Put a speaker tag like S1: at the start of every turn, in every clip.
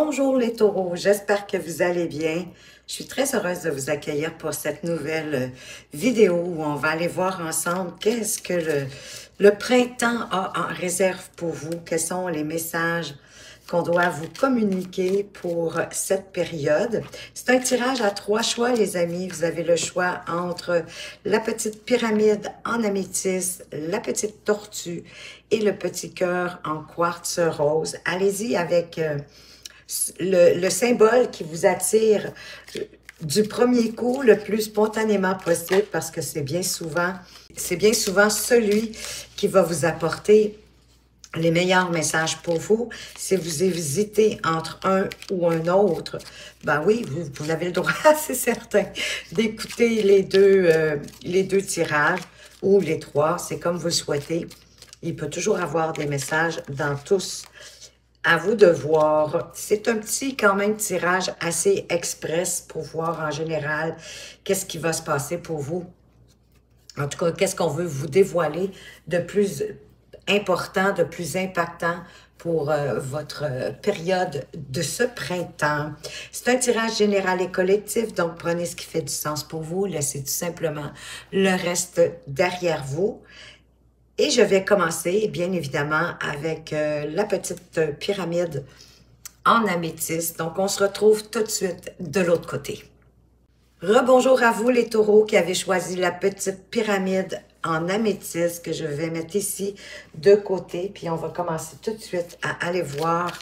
S1: Bonjour les taureaux, j'espère que vous allez bien. Je suis très heureuse de vous accueillir pour cette nouvelle vidéo où on va aller voir ensemble qu'est-ce que le printemps a en réserve pour vous, quels sont les messages qu'on doit vous communiquer pour cette période. C'est un tirage à 3 choix, les amis. Vous avez le choix entre la petite pyramide en améthyste, la petite tortue et le petit cœur en quartz rose. Allez-y avec le symbole qui vous attire du premier coup le plus spontanément possible parce que c'est bien souvent celui qui va vous apporter les meilleurs messages pour vous. Si vous hésitez entre un ou un autre, ben oui, vous avez le droit, c'est certain, d'écouter les deux tirages ou les trois, c'est comme vous le souhaitez. Il peut toujours avoir des messages dans tous. À vous de voir. C'est un petit, quand même, tirage assez express pour voir en général qu'est-ce qui va se passer pour vous. En tout cas, qu'est-ce qu'on veut vous dévoiler de plus important, de plus impactant pour votre période de ce printemps. C'est un tirage général et collectif, donc prenez ce qui fait du sens pour vous, laissez tout simplement le reste derrière vous. Et je vais commencer, bien évidemment, avec la petite pyramide en améthyste. Donc, on se retrouve tout de suite de l'autre côté. Rebonjour à vous, les taureaux, qui avez choisi la petite pyramide en améthyste que je vais mettre ici de côté. Puis, on va commencer tout de suite à aller voir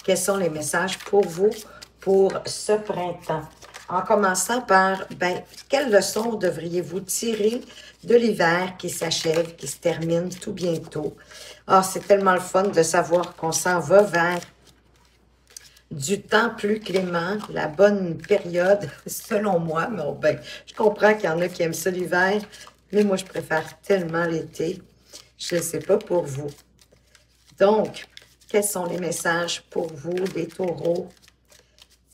S1: quels sont les messages pour vous pour ce printemps. En commençant par, quelles leçons devriez-vous tirer de l'hiver qui s'achève, qui se termine tout bientôt? Ah, c'est tellement le fun de savoir qu'on s'en va vers du temps plus clément, la bonne période, selon moi. Mais je comprends qu'il y en a qui aiment ça l'hiver, mais moi, je préfère tellement l'été. Je ne sais pas pour vous. Donc, quels sont les messages pour vous, les taureaux?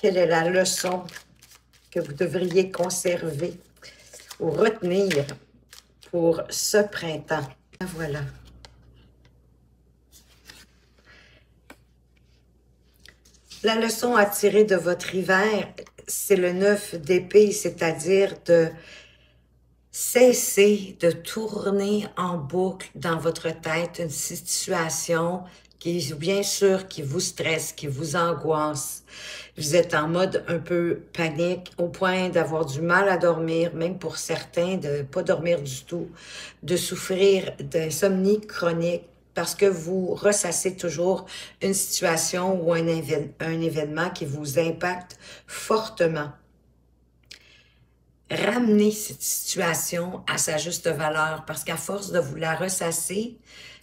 S1: Quelle est la leçon que vous devriez conserver ou retenir pour ce printemps? Voilà. La leçon à tirer de votre hiver, c'est le 9 d'épée, c'est-à-dire de cesser de tourner en boucle dans votre tête une situation qui, bien sûr, qui vous stresse, qui vous angoisse. Vous êtes en mode un peu panique, au point d'avoir du mal à dormir, même pour certains, de ne pas dormir du tout, de souffrir d'insomnie chronique, parce que vous ressassez toujours une situation ou un événement qui vous impacte fortement. Ramenez cette situation à sa juste valeur, parce qu'à force de vous la ressasser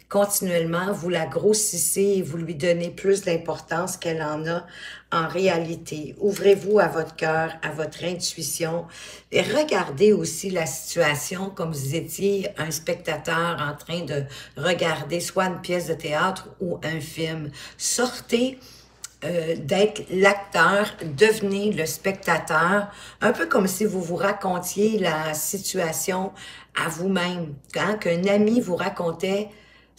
S1: continuellement, vous la grossissez et vous lui donnez plus d'importance qu'elle en a en réalité. Ouvrez-vous à votre cœur, à votre intuition et regardez aussi la situation comme vous étiez un spectateur en train de regarder soit une pièce de théâtre ou un film. Sortez d'être l'acteur, devenez le spectateur, un peu comme si vous vous racontiez la situation à vous-même, hein, qu'un ami vous racontait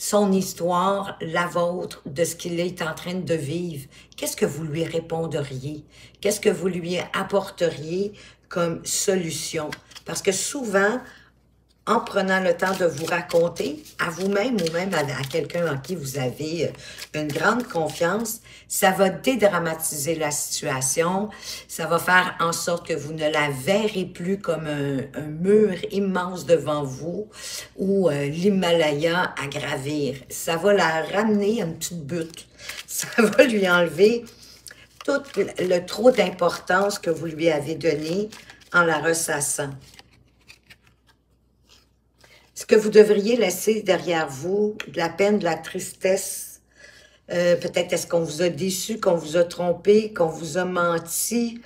S1: son histoire, la vôtre, de ce qu'il est en train de vivre. Qu'est-ce que vous lui répondriez? Qu'est-ce que vous lui apporteriez comme solution? Parce que souvent, en prenant le temps de vous raconter à vous-même ou même à quelqu'un en qui vous avez une grande confiance, ça va dédramatiser la situation, ça va faire en sorte que vous ne la verrez plus comme un mur immense devant vous ou l'Himalaya à gravir. Ça va la ramener à une petite butte. Ça va lui enlever tout le trop d'importance que vous lui avez donné en la ressassant. Ce que vous devriez laisser derrière vous, de la peine, de la tristesse, peut-être est-ce qu'on vous a déçu, qu'on vous a trompé, qu'on vous a menti,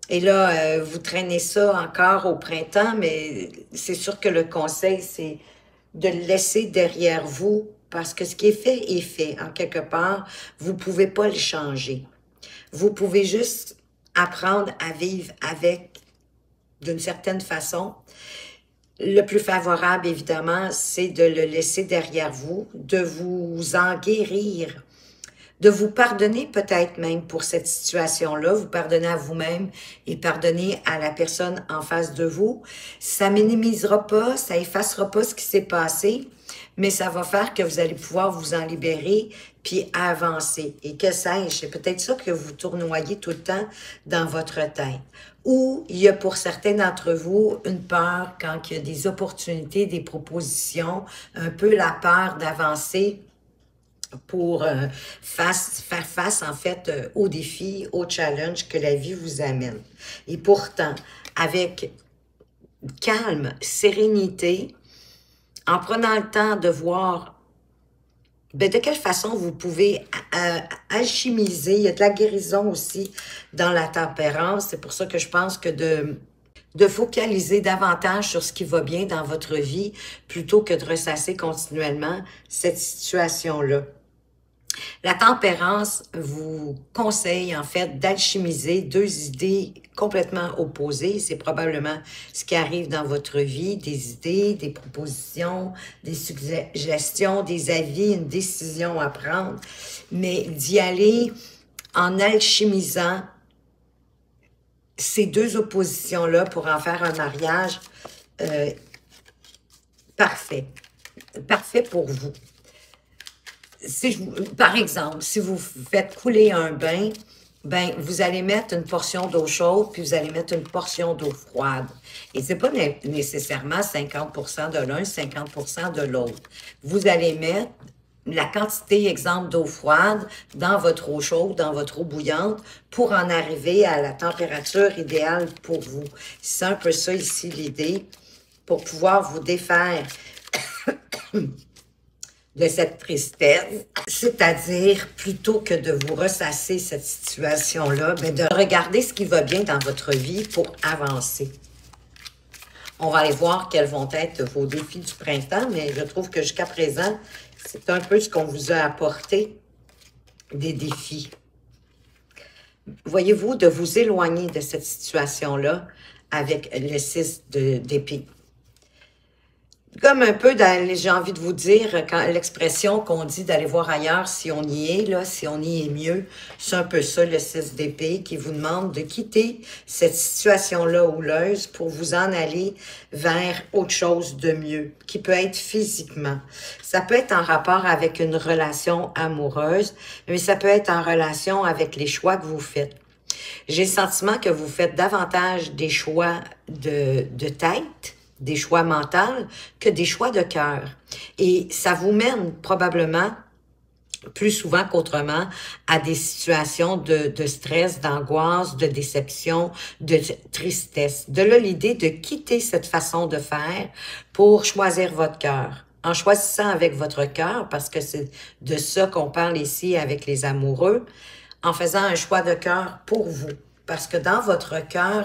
S1: et là, vous traînez ça encore au printemps, mais c'est sûr que le conseil, c'est de le laisser derrière vous, parce que ce qui est fait, en quelque part, vous ne pouvez pas le changer. Vous pouvez juste apprendre à vivre avec d'une certaine façon. Le plus favorable, évidemment, c'est de le laisser derrière vous, de vous en guérir, de vous pardonner peut-être même pour cette situation-là, vous pardonner à vous-même et pardonner à la personne en face de vous. Ça minimisera pas, ça effacera pas ce qui s'est passé, mais ça va faire que vous allez pouvoir vous en libérer puis avancer. Et que sais-je, c'est peut-être ça que vous tournoyez tout le temps dans votre tête. Ou il y a pour certains d'entre vous une peur quand il y a des opportunités, des propositions, un peu la peur d'avancer pour faire face, en fait, aux défis, aux challenges que la vie vous amène. Et pourtant, avec calme, sérénité, en prenant le temps de voir de quelle façon vous pouvez alchimiser, il y a de la guérison aussi dans la tempérance, c'est pour ça que je pense que de focaliser davantage sur ce qui va bien dans votre vie plutôt que de ressasser continuellement cette situation-là. La tempérance vous conseille en fait d'alchimiser deux idées complètement opposées. C'est probablement ce qui arrive dans votre vie, des idées, des propositions, des suggestions, des avis, une décision à prendre, mais d'y aller en alchimisant ces deux oppositions-là pour en faire un mariage parfait. Parfait pour vous. Par exemple, si vous faites couler un bain, ben vous allez mettre une portion d'eau chaude, puis vous allez mettre une portion d'eau froide. Et c'est pas nécessairement 50% de l'un, 50% de l'autre. Vous allez mettre la quantité, exemple, d'eau froide dans votre eau chaude, dans votre eau bouillante, pour en arriver à la température idéale pour vous. C'est un peu ça ici l'idée, pour pouvoir vous défaire de cette tristesse, c'est-à-dire plutôt que de vous ressasser cette situation-là, mais de regarder ce qui va bien dans votre vie pour avancer. On va aller voir quels vont être vos défis du printemps, mais je trouve que jusqu'à présent, c'est un peu ce qu'on vous a apporté, des défis. Voyez-vous, de vous éloigner de cette situation-là avec le 6 d'épée. Comme un peu, j'ai envie de vous dire, quand l'expression qu'on dit d'aller voir ailleurs si on y est, là, si on y est mieux, c'est un peu ça, le 6 d'épée, qui vous demande de quitter cette situation-là houleuse pour vous en aller vers autre chose de mieux, qui peut être physiquement. Ça peut être en rapport avec une relation amoureuse, mais ça peut être en relation avec les choix que vous faites. J'ai le sentiment que vous faites davantage des choix de tête, des choix mentaux, que des choix de cœur. Et ça vous mène probablement, plus souvent qu'autrement, à des situations de stress, d'angoisse, de déception, de tristesse. De là, l'idée de quitter cette façon de faire pour choisir votre cœur. En choisissant avec votre cœur, parce que c'est de ça qu'on parle ici avec les amoureux, en faisant un choix de cœur pour vous. Parce que dans votre cœur,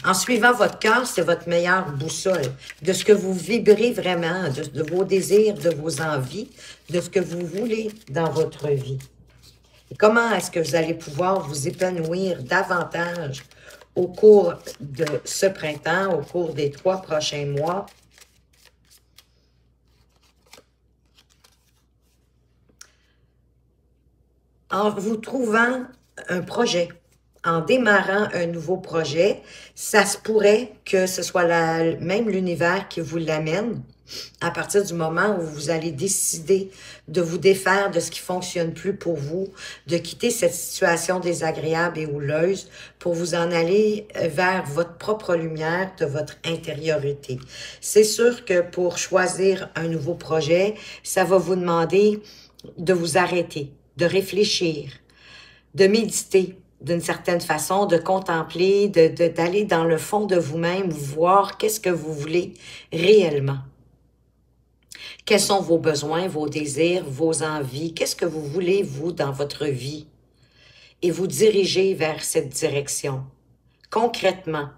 S1: en suivant votre cœur, c'est votre meilleure boussole de ce que vous vibrez vraiment, de vos désirs, de vos envies, de ce que vous voulez dans votre vie. Et comment est-ce que vous allez pouvoir vous épanouir davantage au cours de ce printemps, au cours des 3 prochains mois? En vous trouvant un projet. En démarrant un nouveau projet, ça se pourrait que ce soit même l'univers qui vous l'amène à partir du moment où vous allez décider de vous défaire de ce qui fonctionne plus pour vous, de quitter cette situation désagréable et houleuse pour vous en aller vers votre propre lumière de votre intériorité. C'est sûr que pour choisir un nouveau projet, ça va vous demander de vous arrêter, de réfléchir, de méditer, d'une certaine façon, de contempler, d'aller dans le fond de vous-même, voir qu'est-ce que vous voulez réellement. Quels sont vos besoins, vos désirs, vos envies? Qu'est-ce que vous voulez, vous, dans votre vie? Et vous diriger vers cette direction, concrètement.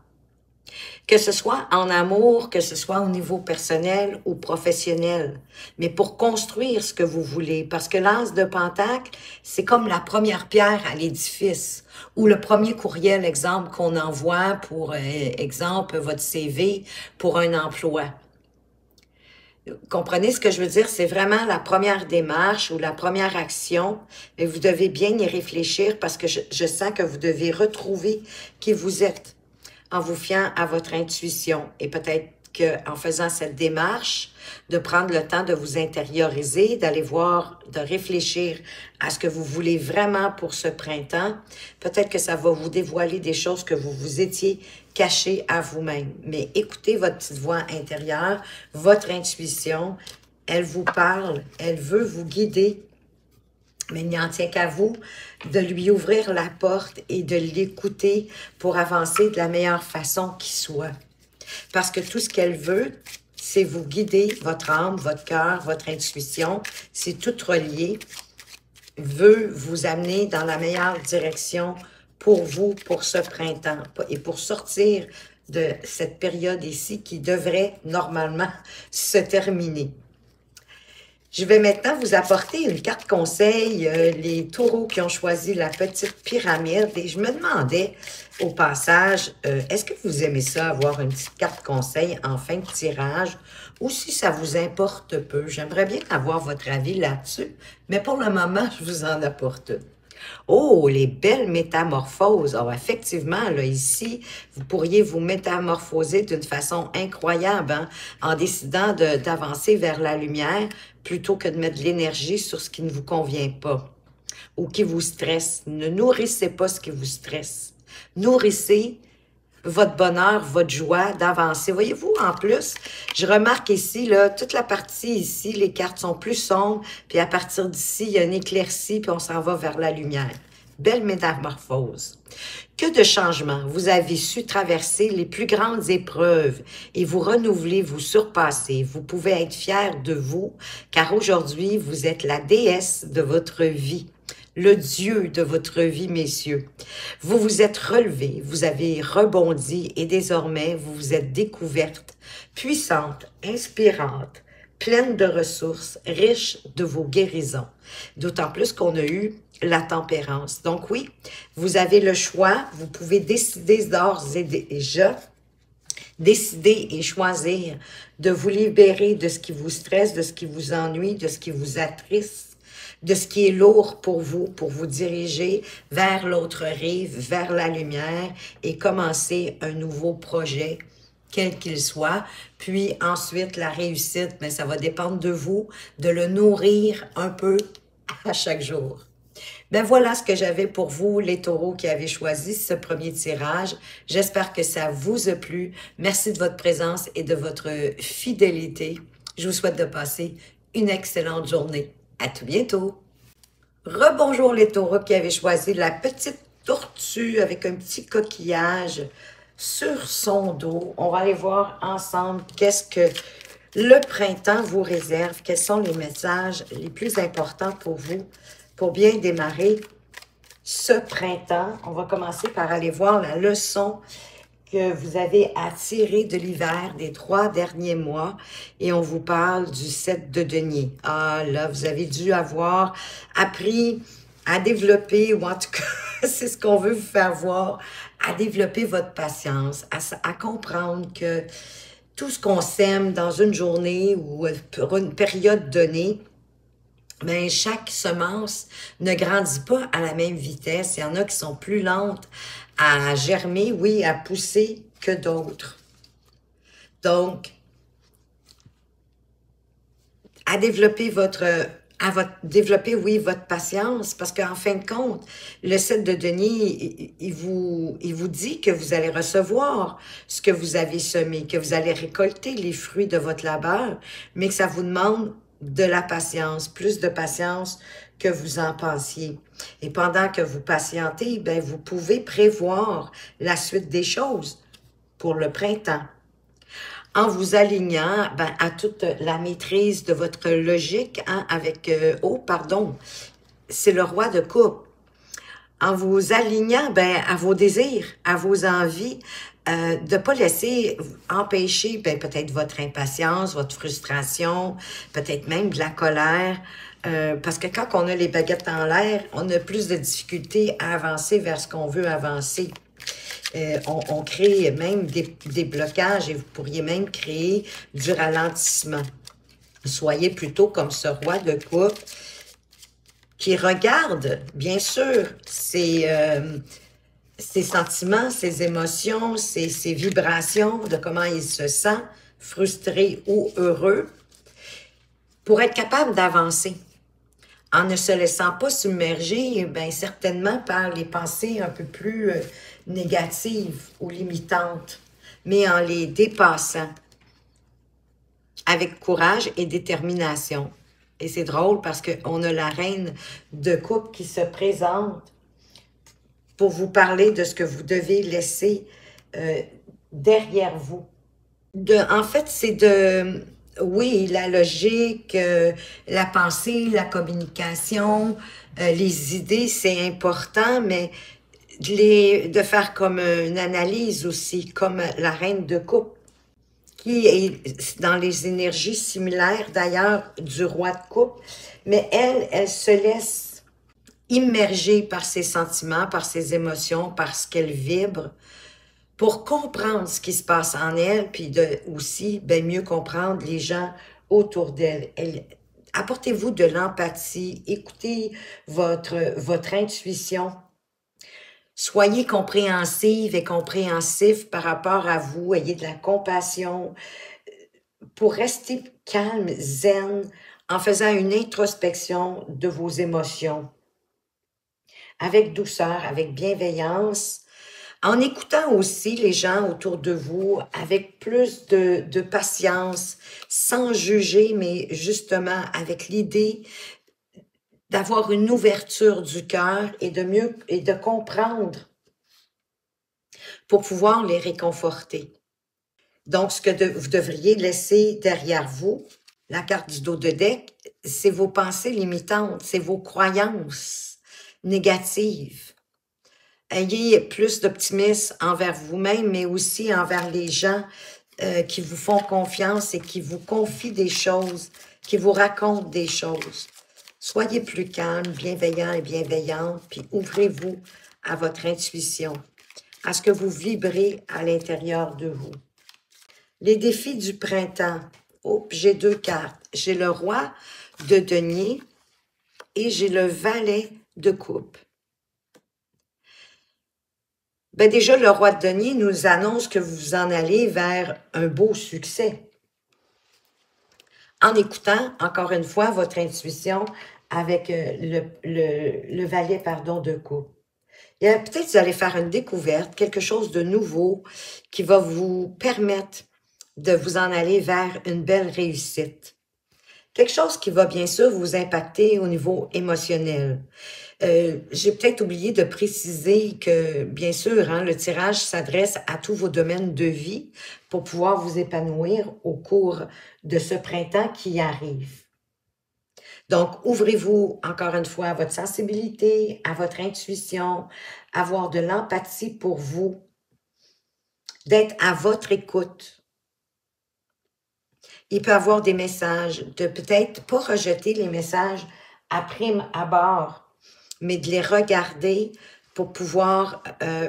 S1: Que ce soit en amour, que ce soit au niveau personnel ou professionnel, mais pour construire ce que vous voulez. Parce que l'as de Pentacle, c'est comme la première pierre à l'édifice, ou le premier courriel, exemple, qu'on envoie pour, exemple, votre CV pour un emploi. Comprenez ce que je veux dire? C'est vraiment la première démarche ou la première action, mais vous devez bien y réfléchir parce que je sens que vous devez retrouver qui vous êtes en vous fiant à votre intuition. Et peut-être qu'en faisant cette démarche, de prendre le temps de vous intérioriser, d'aller voir, de réfléchir à ce que vous voulez vraiment pour ce printemps, peut-être que ça va vous dévoiler des choses que vous vous étiez cachées à vous-même. Mais écoutez votre petite voix intérieure, votre intuition, elle vous parle, elle veut vous guider, mais il n'en tient qu'à vous de lui ouvrir la porte et de l'écouter pour avancer de la meilleure façon qui soit. Parce que tout ce qu'elle veut, c'est vous guider, votre âme, votre cœur, votre intuition, c'est tout relié, veut vous amener dans la meilleure direction pour vous, pour ce printemps, et pour sortir de cette période ici qui devrait normalement se terminer. Je vais maintenant vous apporter une carte conseil, les taureaux qui ont choisi la petite pyramide. Et je me demandais au passage, est-ce que vous aimez ça, avoir une petite carte conseil en fin de tirage, ou si ça vous importe peu? J'aimerais bien avoir votre avis là-dessus, mais pour le moment, je vous en apporte une. Oh, les belles métamorphoses. Alors, effectivement, là, ici, vous pourriez vous métamorphoser d'une façon incroyable, hein, en décidant d'avancer vers la lumière plutôt que de mettre de l'énergie sur ce qui ne vous convient pas ou qui vous stresse. Ne nourrissez pas ce qui vous stresse. Nourrissez votre bonheur, votre joie d'avancer. Voyez-vous, en plus, je remarque ici, là, toute la partie ici, les cartes sont plus sombres, puis à partir d'ici, il y a une éclaircie, puis on s'en va vers la lumière. Belle métamorphose. Que de changements. Vous avez su traverser les plus grandes épreuves et vous renouveler, vous surpasser. Vous pouvez être fier de vous, car aujourd'hui, vous êtes la déesse de votre vie. Le Dieu de votre vie, messieurs. Vous vous êtes relevé, vous avez rebondi et désormais, vous vous êtes découverte, puissante, inspirante, pleine de ressources, riche de vos guérisons. D'autant plus qu'on a eu la tempérance. Donc oui, vous avez le choix, vous pouvez décider d'ores et déjà, décider et choisir de vous libérer de ce qui vous stresse, de ce qui vous ennuie, de ce qui vous attriste, de ce qui est lourd pour vous diriger vers l'autre rive, vers la lumière et commencer un nouveau projet, quel qu'il soit. Puis ensuite, la réussite, mais ça va dépendre de vous, de le nourrir un peu à chaque jour. Ben voilà ce que j'avais pour vous, les taureaux qui avez choisi ce premier tirage. J'espère que ça vous a plu. Merci de votre présence et de votre fidélité. Je vous souhaite de passer une excellente journée. À tout bientôt. Rebonjour les taureaux qui avaient choisi la petite tortue avec un petit coquillage sur son dos. On va aller voir ensemble qu'est-ce que le printemps vous réserve. Quels sont les messages les plus importants pour vous pour bien démarrer ce printemps. On va commencer par aller voir la leçon que vous avez à tirer de l'hiver des 3 derniers mois et on vous parle du 7 de denier. Ah là, vous avez dû avoir appris à développer, ou en tout cas, c'est ce qu'on veut vous faire voir, à développer votre patience, à comprendre que tout ce qu'on sème dans une journée ou pour une période donnée, mais chaque semence ne grandit pas à la même vitesse. Il y en a qui sont plus lentes à germer, oui, à pousser que d'autres. Donc, à développer oui, votre patience, parce qu'en fin de compte, le 7 de denier, il vous dit que vous allez recevoir ce que vous avez semé, que vous allez récolter les fruits de votre labeur, mais que ça vous demande de la patience, plus de patience que vous en pensiez. Et pendant que vous patientez, ben, vous pouvez prévoir la suite des choses pour le printemps. En vous alignant à toute la maîtrise de votre logique, hein, avec, c'est le roi de coupe. En vous alignant à vos désirs, à vos envies, de ne pas laisser empêcher peut-être votre impatience, votre frustration, peut-être même de la colère, parce que quand on a les baguettes en l'air, on a plus de difficultés à avancer vers ce qu'on veut avancer. On crée même des blocages et vous pourriez même créer du ralentissement. Soyez plutôt comme ce roi de coupe qui regarde, bien sûr, ses sentiments, ses émotions, ses vibrations, de comment il se sent, frustré ou heureux, pour être capable d'avancer en ne se laissant pas submerger, bien certainement par les pensées un peu plus négatives ou limitantes, mais en les dépassant avec courage et détermination. Et c'est drôle parce qu'on a la reine de coupe qui se présente pour vous parler de ce que vous devez laisser derrière vous. En fait, c'est de, oui, la logique, la pensée, la communication, les idées, c'est important, mais de faire comme une analyse aussi, comme la reine de coupe, qui est dans les énergies similaires d'ailleurs du roi de coupe, mais elle se laisse immerger par ses sentiments, par ses émotions, par ce qu'elle vibre, pour comprendre ce qui se passe en elle, puis aussi ben, mieux comprendre les gens autour d'elle. Apportez-vous de l'empathie, écoutez votre intuition. Soyez compréhensive et compréhensif par rapport à vous, ayez de la compassion pour rester calme, zen, en faisant une introspection de vos émotions, avec douceur, avec bienveillance, en écoutant aussi les gens autour de vous avec plus de patience, sans juger, mais justement avec l'idée d'avoir une ouverture du cœur et de comprendre pour pouvoir les réconforter. Donc, ce que vous devriez laisser derrière vous, la carte du dos de deck, c'est vos pensées limitantes, c'est vos croyances négatives. Ayez plus d'optimisme envers vous-même, mais aussi envers les gens qui vous font confiance et qui vous confient des choses, qui vous racontent des choses. Soyez plus calme, bienveillant et bienveillante, puis ouvrez-vous à votre intuition, à ce que vous vibrez à l'intérieur de vous. Les défis du printemps. Oh, j'ai deux cartes. J'ai le roi de denier et j'ai le valet de coupe. Ben déjà, le roi de denier nous annonce que vous en allez vers un beau succès. En écoutant, encore une fois, votre intuition avec le valet de coupe. Peut-être que vous allez faire une découverte, quelque chose de nouveau qui va vous permettre de vous en aller vers une belle réussite. Quelque chose qui va bien sûr vous impacter au niveau émotionnel. J'ai peut-être oublié de préciser que, bien sûr, le tirage s'adresse à tous vos domaines de vie pour pouvoir vous épanouir au cours de ce printemps qui arrive. Donc, ouvrez-vous encore une fois à votre sensibilité, à votre intuition, avoir de l'empathie pour vous, d'être à votre écoute. Il peut y avoir des messages, de peut-être pas rejeter les messages à prime abord, mais de les regarder pour pouvoir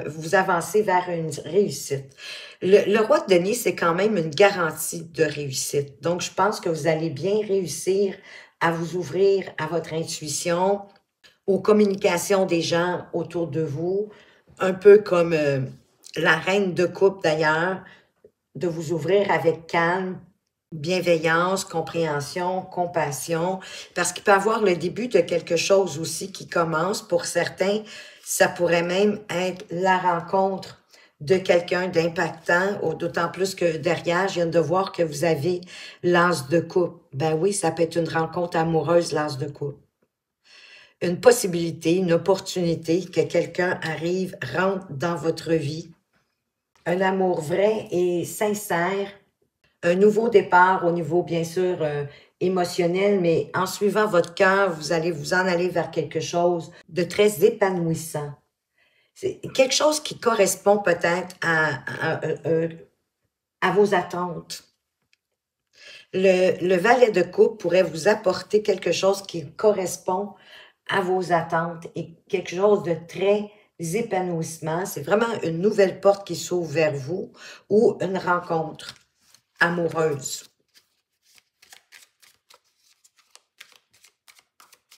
S1: vous avancer vers une réussite. Le roi de denier, c'est quand même une garantie de réussite. Donc, je pense que vous allez bien réussir à vous ouvrir à votre intuition, aux communications des gens autour de vous, un peu comme la reine de coupe d'ailleurs, de vous ouvrir avec calme, bienveillance, compréhension, compassion, parce qu'il peut y avoir le début de quelque chose aussi qui commence. Pour certains, ça pourrait même être la rencontre de quelqu'un d'impactant, d'autant plus que derrière, je viens de voir que vous avez l'as de coupe. Ben oui, ça peut être une rencontre amoureuse, l'as de coupe. Une possibilité, une opportunité que quelqu'un arrive, rentre dans votre vie. Un amour vrai et sincère, un nouveau départ au niveau, bien sûr, émotionnel, mais en suivant votre cœur, vous allez vous en aller vers quelque chose de très épanouissant. C'est quelque chose qui correspond peut-être à vos attentes. Le valet de coupe pourrait vous apporter quelque chose qui correspond à vos attentes et quelque chose de très épanouissement. C'est vraiment une nouvelle porte qui s'ouvre vers vous ou une rencontre amoureuse.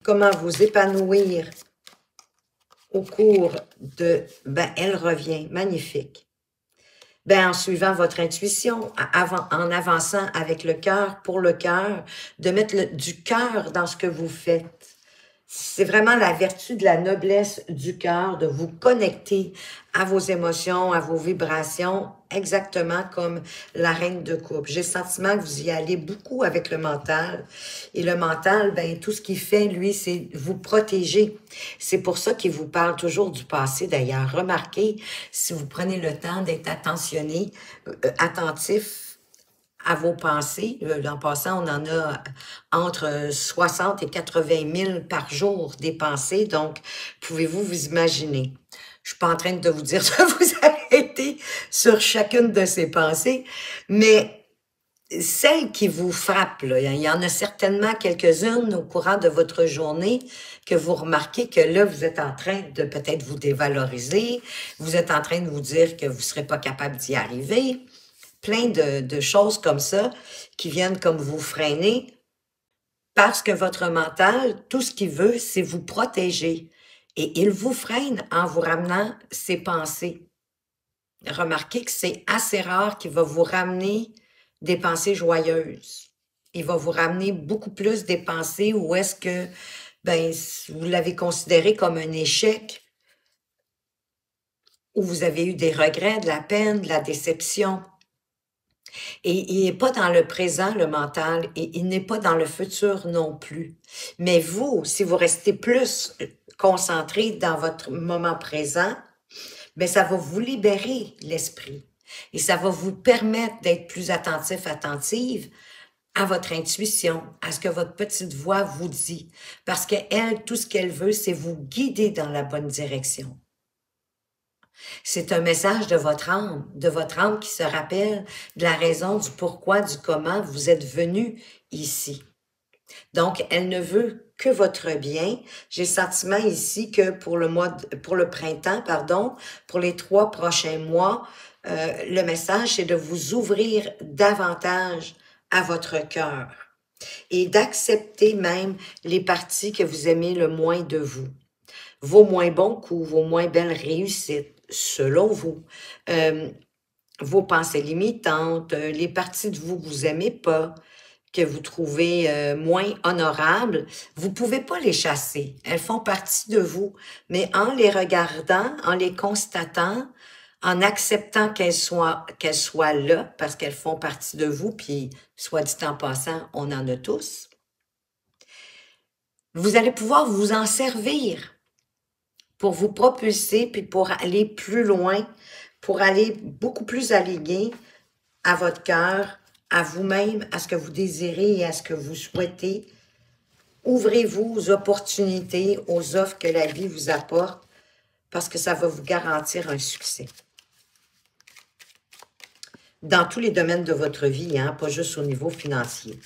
S1: comment vous épanouir au cours de... Ben, elle revient. Magnifique. Ben, en suivant votre intuition, en avançant avec le cœur pour le cœur, de mettre du cœur dans ce que vous faites. C'est vraiment la vertu de la noblesse du cœur, de vous connecter à vos émotions, à vos vibrations, exactement comme la reine de coupe. J'ai le sentiment que vous y allez beaucoup avec le mental. Et le mental, ben tout ce qu'il fait, lui, c'est vous protéger. C'est pour ça qu'il vous parle toujours du passé, d'ailleurs. Remarquez, si vous prenez le temps d'être attentionné, attentif, à vos pensées. En passant, on en a entre 60 et 80 000 par jour des pensées. Donc, pouvez-vous vous imaginer? Je suis pas en train de vous dire de vous arrêter sur chacune de ces pensées, mais celles qui vous frappent, là, il y en a certainement quelques-unes au courant de votre journée que vous remarquez que là, vous êtes en train de peut-être vous dévaloriser, vous êtes en train de vous dire que vous ne serez pas capable d'y arriver. Plein de choses comme ça qui viennent comme vous freiner parce que votre mental, tout ce qu'il veut, c'est vous protéger. Et il vous freine en vous ramenant ses pensées. Remarquez que c'est assez rare qu'il va vous ramener des pensées joyeuses. Il va vous ramener beaucoup plus des pensées où est-ce que ben, vous l'avez considéré comme un échec, où vous avez eu des regrets, de la peine, de la déception. Et il n'est pas dans le présent, le mental, et il n'est pas dans le futur non plus. Mais vous, si vous restez plus concentré dans votre moment présent, bien, ça va vous libérer l'esprit. Et ça va vous permettre d'être plus attentif, attentive à votre intuition, à ce que votre petite voix vous dit. Parce qu'elle, tout ce qu'elle veut, c'est vous guider dans la bonne direction. C'est un message de votre âme qui se rappelle de la raison, du pourquoi, du comment vous êtes venu ici. Donc, elle ne veut que votre bien. J'ai le sentiment ici que pour le printemps, pour les 3 prochains mois, le message, c'est de vous ouvrir davantage à votre cœur et d'accepter même les parties que vous aimez le moins de vous. Vos moins bons coups, vos moins belles réussites, selon vous, vos pensées limitantes, les parties de vous que vous aimez pas, que vous trouvez moins honorables, vous pouvez pas les chasser. Elles font partie de vous, mais en les regardant, en les constatant, en acceptant qu'elles soient là, parce qu'elles font partie de vous, puis soit dit en passant, on en a tous, vous allez pouvoir vous en servir pour vous propulser, puis pour aller plus loin, pour aller beaucoup plus aligné à votre cœur, à vous-même, à ce que vous désirez et à ce que vous souhaitez. Ouvrez-vous aux opportunités, aux offres que la vie vous apporte, parce que ça va vous garantir un succès. Dans tous les domaines de votre vie, hein, pas juste au niveau financier.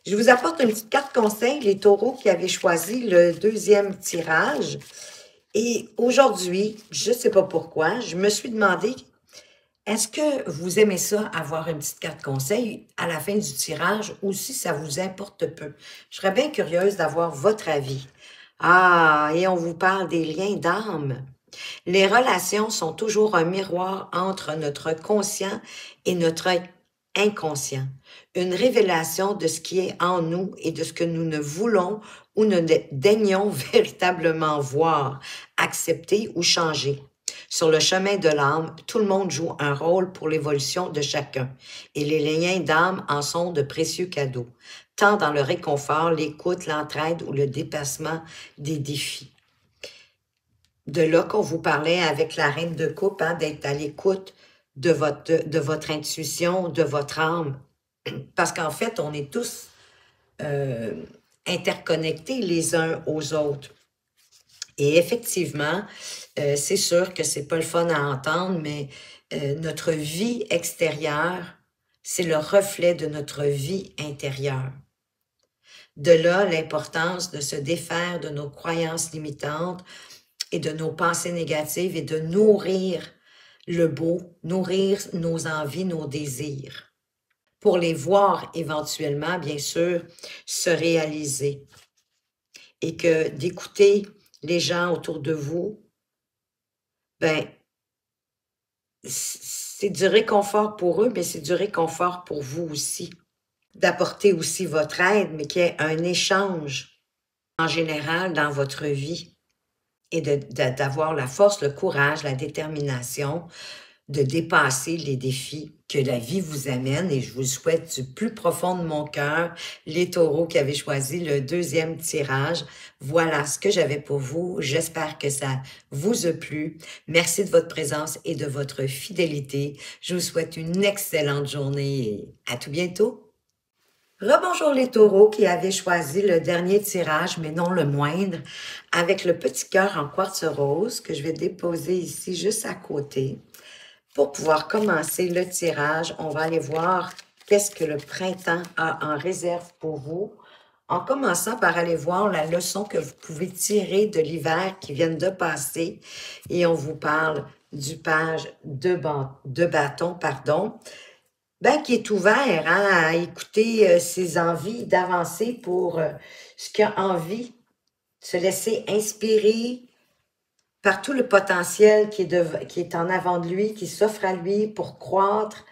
S1: Je vous apporte une petite carte conseil, les taureaux qui avaient choisi le 2e tirage. Et aujourd'hui, je ne sais pas pourquoi, je me suis demandé, est-ce que vous aimez ça, avoir une petite carte conseil à la fin du tirage, ou si ça vous importe peu? Je serais bien curieuse d'avoir votre avis. Ah, et on vous parle des liens d'âme. Les relations sont toujours un miroir entre notre conscient et notre inconscient. Une révélation de ce qui est en nous et de ce que nous ne voulons ou ne daignons véritablement voir, accepter ou changer. Sur le chemin de l'âme, tout le monde joue un rôle pour l'évolution de chacun, et les liens d'âme en sont de précieux cadeaux, tant dans le réconfort, l'écoute, l'entraide ou le dépassement des défis. De là qu'on vous parlait avec la reine de coupe, hein, d'être à l'écoute de votre intuition, de votre âme, parce qu'en fait, on est tous interconnectés les uns aux autres. Et effectivement, c'est sûr que c'est pas le fun à entendre, mais notre vie extérieure, c'est le reflet de notre vie intérieure. De là, l'importance de se défaire de nos croyances limitantes et de nos pensées négatives et de nourrir le beau, nourrir nos envies, nos désirs, pour les voir éventuellement, bien sûr, se réaliser. et que d'écouter les gens autour de vous, ben, c'est du réconfort pour eux, mais c'est du réconfort pour vous aussi. D'apporter aussi votre aide, mais qu'il y ait un échange en général dans votre vie et d'avoir la force, le courage, la détermination de dépasser les défis que la vie vous amène. Et je vous le souhaite du plus profond de mon cœur, les taureaux qui avaient choisi le deuxième tirage. Voilà ce que j'avais pour vous. J'espère que ça vous a plu. Merci de votre présence et de votre fidélité. Je vous souhaite une excellente journée et à tout bientôt. Rebonjour les taureaux qui avaient choisi le dernier tirage, mais non le moindre, avec le petit cœur en quartz rose que je vais déposer ici juste à côté. Pour pouvoir commencer le tirage, on va aller voir qu'est-ce que le printemps a en réserve pour vous, en commençant par aller voir la leçon que vous pouvez tirer de l'hiver qui vient de passer. Et on vous parle du page de bâton, ben, qui est ouvert hein, à écouter ses envies d'avancer pour ce qu'il a envie, se laisser inspirer par tout le potentiel qui est en avant de lui, qui s'offre à lui pour croître.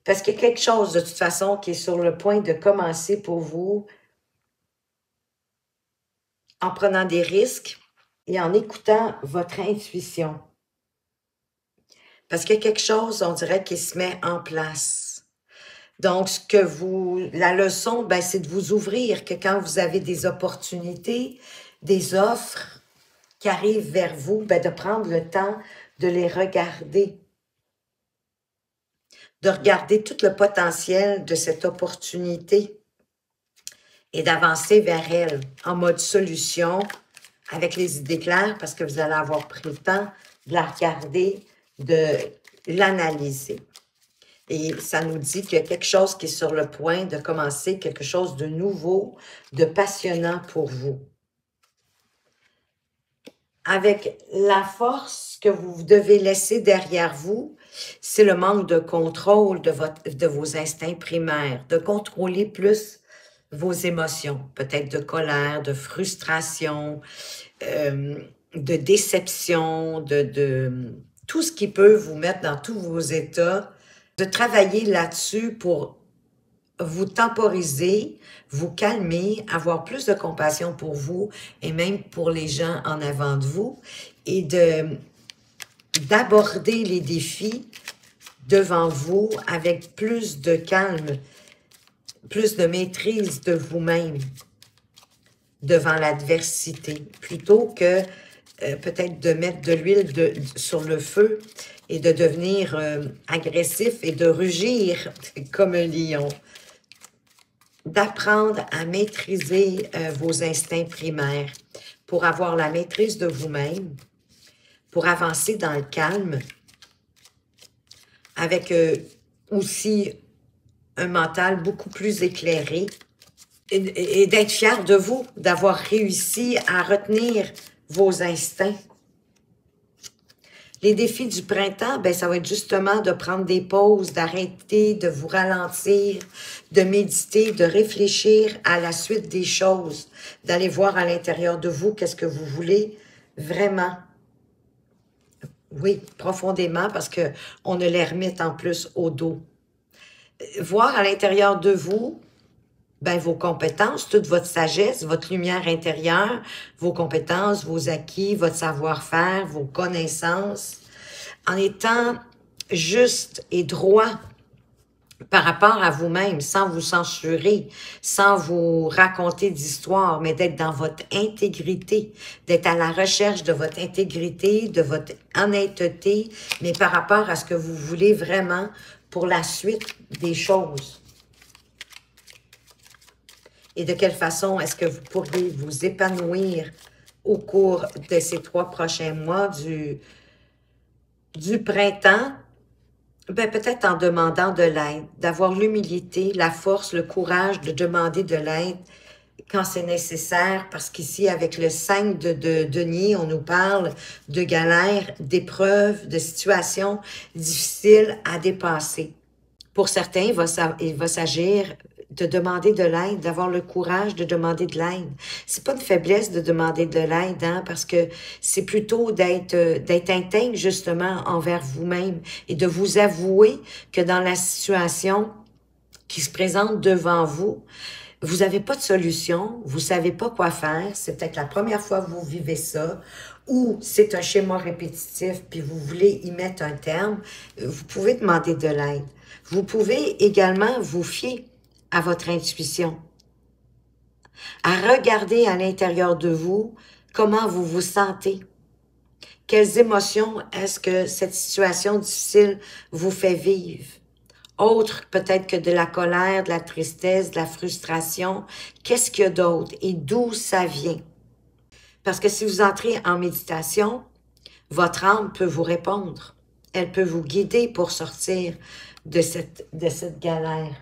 S1: Parce qu'il y a quelque chose, de toute façon, qui est sur le point de commencer pour vous en prenant des risques et en écoutant votre intuition. Parce qu'il y a quelque chose, on dirait, qui se met en place. Donc, la leçon, ben, c'est de vous ouvrir, que quand vous avez des opportunités, des offres qui arrivent vers vous, ben, de prendre le temps de les regarder. De regarder tout le potentiel de cette opportunité et d'avancer vers elle en mode solution, avec les idées claires, parce que vous allez avoir pris le temps de la regarder, de l'analyser. Et ça nous dit qu'il y a quelque chose qui est sur le point de commencer, quelque chose de nouveau, de passionnant pour vous. Avec la force que vous devez laisser derrière vous, c'est le manque de contrôle de vos instincts primaires, de contrôler plus vos émotions, peut-être de colère, de frustration, de déception, de tout ce qui peut vous mettre dans tous vos états, de travailler là-dessus pour vous temporiser, vous calmer, avoir plus de compassion pour vous et même pour les gens en avant de vous et d'aborder les défis devant vous avec plus de calme, plus de maîtrise de vous-même devant l'adversité, plutôt que peut-être de mettre de l'huile sur le feu et de devenir agressif et de rugir comme un lion. D'apprendre à maîtriser vos instincts primaires pour avoir la maîtrise de vous-même, pour avancer dans le calme, avec aussi un mental beaucoup plus éclairé et d'être fier de vous, d'avoir réussi à retenir vos instincts. Les défis du printemps, ben, ça va être justement de prendre des pauses, d'arrêter, de vous ralentir, de méditer, de réfléchir à la suite des choses, d'aller voir à l'intérieur de vous qu'est-ce que vous voulez vraiment. Oui, profondément, parce qu'on a l'ermite en plus au dos. Voir à l'intérieur de vous, ben, vos compétences, toute votre sagesse, votre lumière intérieure, vos compétences, vos acquis, votre savoir-faire, vos connaissances, en étant juste et droit par rapport à vous-même, sans vous censurer, sans vous raconter d'histoire, mais d'être dans votre intégrité, d'être à la recherche de votre intégrité, de votre honnêteté, mais par rapport à ce que vous voulez vraiment pour la suite des choses. Et de quelle façon est-ce que vous pourriez vous épanouir au cours de ces 3 prochains mois du printemps? Ben, peut-être en demandant de l'aide, d'avoir l'humilité, la force, le courage de demander de l'aide quand c'est nécessaire, parce qu'ici, avec le 5 de denier, on nous parle de galères, d'épreuves, de situations difficiles à dépasser. Pour certains, il va s'agir de demander de l'aide, d'avoir le courage de demander de l'aide. C'est pas une faiblesse de demander de l'aide, hein, parce que c'est plutôt d'être intègre justement envers vous-même et de vous avouer que dans la situation qui se présente devant vous, vous n'avez pas de solution, vous savez pas quoi faire, c'est peut-être la première fois que vous vivez ça, ou c'est un schéma répétitif, puis vous voulez y mettre un terme, vous pouvez demander de l'aide. Vous pouvez également vous fier à votre intuition, à regarder à l'intérieur de vous comment vous vous sentez. Quelles émotions est-ce que cette situation difficile vous fait vivre? Autre peut-être que de la colère, de la tristesse, de la frustration. Qu'est-ce qu'il y a d'autre et d'où ça vient? Parce que si vous entrez en méditation, votre âme peut vous répondre. Elle peut vous guider pour sortir de cette galère.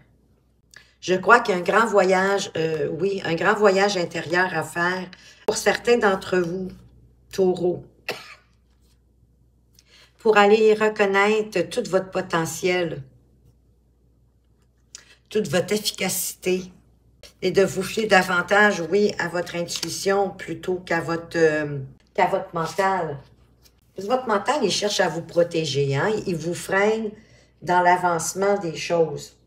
S1: Je crois qu'il y a un grand voyage, oui, un grand voyage intérieur à faire pour certains d'entre vous, taureaux, pour aller reconnaître tout votre potentiel, toute votre efficacité et de vous fier davantage, oui, à votre intuition plutôt qu'à votre mental. Parce que votre mental, il cherche à vous protéger, hein? Il vous freine dans l'avancement des choses,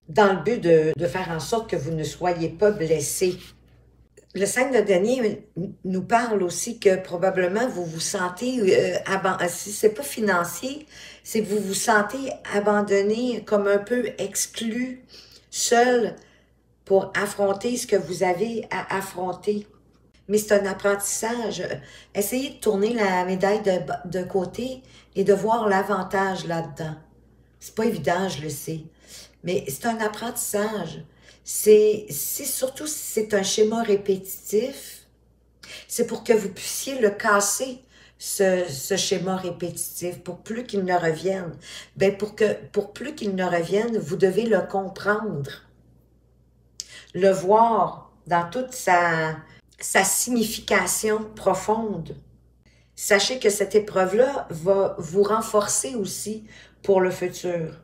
S1: dans le but de faire en sorte que vous ne soyez pas blessé. Le 5 de denier nous parle aussi que probablement vous vous sentez, si c'est pas financier, c'est que vous vous sentez abandonné, comme un peu exclu, seul, pour affronter ce que vous avez à affronter. Mais c'est un apprentissage. Essayez de tourner la médaille de côté et de voir l'avantage là-dedans. C'est pas évident, je le sais. Mais c'est un apprentissage. C'est surtout si c'est un schéma répétitif, c'est pour que vous puissiez le casser, ce schéma répétitif, pour plus qu'il ne revienne. Ben pour plus qu'il ne revienne, vous devez le comprendre, le voir dans toute sa signification profonde. Sachez que cette épreuve-là va vous renforcer aussi pour le futur.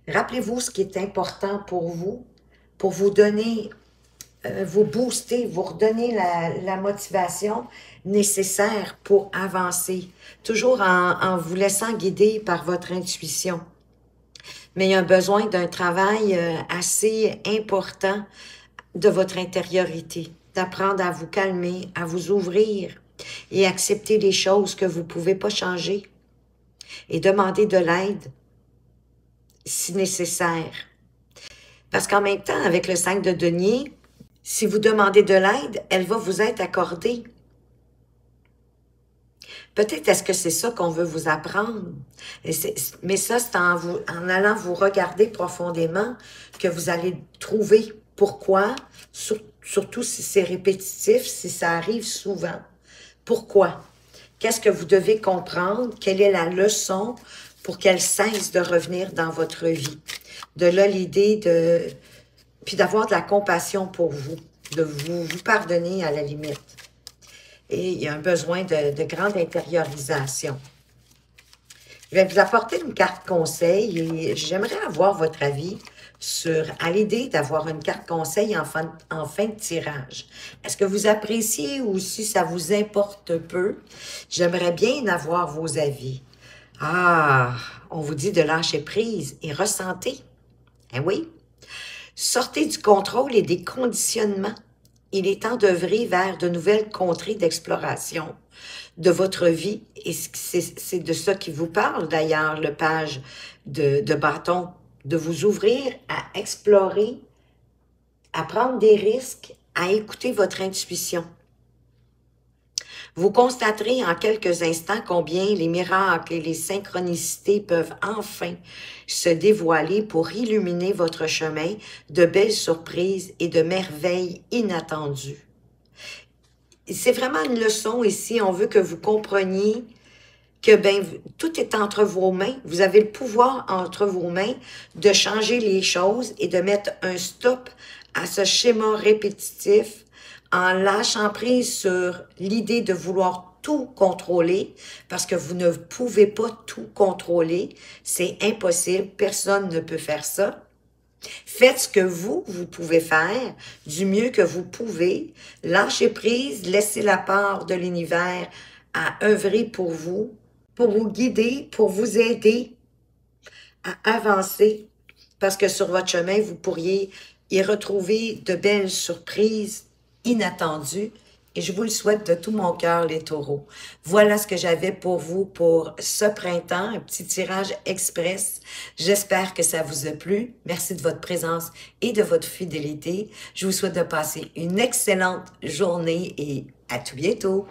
S1: Rappelez-vous ce qui est important pour vous donner, vous booster, vous redonner la motivation nécessaire pour avancer. Toujours en vous laissant guider par votre intuition. Mais il y a besoin d'un travail assez important de votre intériorité, d'apprendre à vous calmer, à vous ouvrir et accepter les choses que vous ne pouvez pas changer et demander de l'aide si nécessaire. Parce qu'en même temps, avec le 5 de denier, si vous demandez de l'aide, elle va vous être accordée. Peut-être est-ce que c'est ça qu'on veut vous apprendre. Mais ça, c'est en allant vous regarder profondément que vous allez trouver pourquoi, surtout si c'est répétitif, si ça arrive souvent. Pourquoi? Qu'est-ce que vous devez comprendre? Quelle est la leçon pour qu'elle cesse de revenir dans votre vie? De là, l'idée puis d'avoir de la compassion pour vous, de vous pardonner à la limite. Et il y a un besoin de grande intériorisation. Je vais vous apporter une carte conseil et j'aimerais avoir votre avis à l'idée d'avoir une carte conseil en fin de tirage. Est-ce que vous appréciez ou si ça vous importe peu? J'aimerais bien avoir vos avis. Ah, on vous dit de lâcher prise et ressentez. Eh oui. Sortez du contrôle et des conditionnements. Il est temps d'œuvrer vers de nouvelles contrées d'exploration de votre vie. Et c'est de ça qui vous parle, d'ailleurs, le page de bâton. De vous ouvrir à explorer, à prendre des risques, à écouter votre intuition. Vous constaterez en quelques instants combien les miracles et les synchronicités peuvent enfin se dévoiler pour illuminer votre chemin de belles surprises et de merveilles inattendues. C'est vraiment une leçon ici. On veut que vous compreniez que tout est entre vos mains. Vous avez le pouvoir entre vos mains de changer les choses et de mettre un stop à ce schéma répétitif en lâchant prise sur l'idée de vouloir tout contrôler parce que vous ne pouvez pas tout contrôler. C'est impossible. Personne ne peut faire ça. Faites ce que vous pouvez faire du mieux que vous pouvez. Lâchez prise, laissez la part de l'univers à œuvrer pour vous guider, pour vous aider à avancer. Parce que sur votre chemin, vous pourriez y retrouver de belles surprises inattendues. Et je vous le souhaite de tout mon cœur, les taureaux. Voilà ce que j'avais pour vous pour ce printemps, un petit tirage express. J'espère que ça vous a plu. Merci de votre présence et de votre fidélité. Je vous souhaite de passer une excellente journée et à tout bientôt.